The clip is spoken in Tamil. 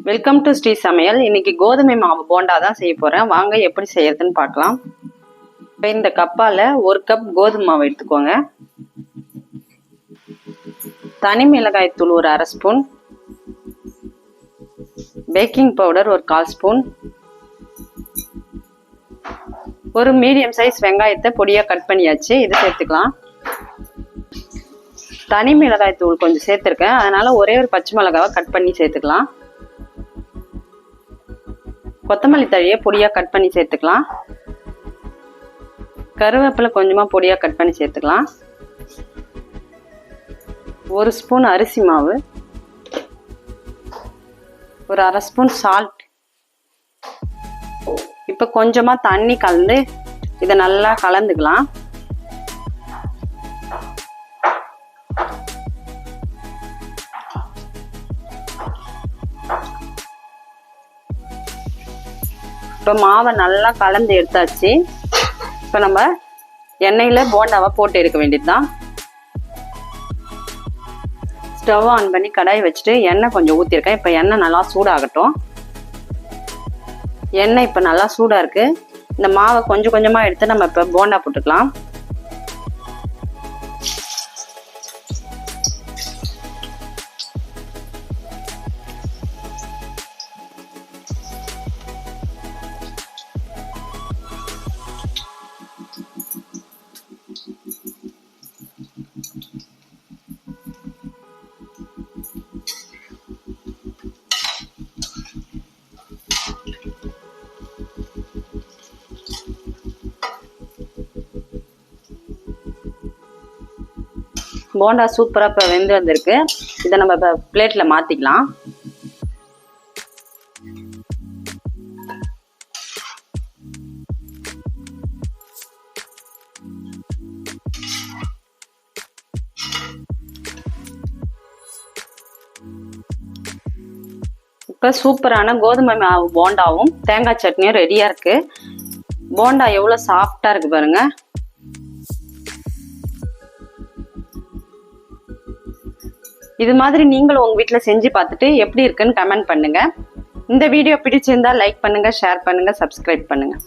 வெல்கம் டு ஸ்ரீ சமையல். இன்னைக்கு கோதுமை மாவு போண்டா தான் செய்ய போகிறேன். வாங்க எப்படி செய்யறதுன்னு பார்க்கலாம். இப்போ இந்த கப்பால் 1 கப் கோதுமை மாவு எடுத்துக்கோங்க. தனி மிளகாய் தூள் ஒரு 1/2 ஸ்பூன், பேக்கிங் பவுடர் ஒரு 1/4 ஸ்பூன், ஒரு மீடியம் சைஸ் வெங்காயத்தை பொடியாக கட் பண்ணியாச்சு, இது சேர்த்துக்கலாம். தனி மிளகாய் தூள் கொஞ்சம் சேர்த்துருக்கேன், அதனால ஒரே ஒரு பச்சை மிளகாவை கட் பண்ணி சேர்த்துக்கலாம். கொத்தமல்லி தழையை பொடியாக கட் பண்ணி சேர்த்துக்கலாம். கருவேப்பிலை கொஞ்சமாக பொடியாக கட் பண்ணி சேர்த்துக்கலாம். 1 ஸ்பூன் அரிசி மாவு, ஒரு 1/2 ஸ்பூன் சால்ட். இப்போ கொஞ்சமாக தண்ணி கலந்து இதை நல்லா கலந்துக்கலாம். இப்போ மாவை நல்லா கலந்து எடுத்தாச்சு. இப்போ நம்ம எண்ணெயில் போண்டாவை போட்டு எடுக்க வேண்டியது தான். ஸ்டவ் ஆன் பண்ணி கடாய் வச்சுட்டு எண்ணெய் கொஞ்சம் ஊற்றிருக்கேன். இப்போ எண்ணெய் நல்லா சூடாகட்டும். எண்ணெய் இப்போ நல்லா சூடாக இருக்குது. இந்த மாவை கொஞ்சம் கொஞ்சமாக எடுத்து நம்ம இப்போ போண்டா போட்டுக்கலாம். போண்டா சூப்பராக இப்போ வெந்து வந்திருக்கு. இதை நம்ம இப்போ பிளேட்டில் மாற்றிக்கலாம். இப்போ சூப்பரான கோதுமை மாவு போண்டாவும் தேங்காய் சட்னியும் ரெடியாக இருக்குது. போண்டா எவ்வளோ சாஃப்டாக இருக்குது பாருங்க. இது மாதிரி நீங்களும் உங்கள் வீட்டில் செஞ்சு பார்த்துட்டு எப்படி இருக்குன்னு கமெண்ட் பண்ணுங்கள். இந்த வீடியோ பிடிச்சிருந்தா லைக் பண்ணுங்கள், ஷேர் பண்ணுங்கள், சப்ஸ்கிரைப் பண்ணுங்கள்.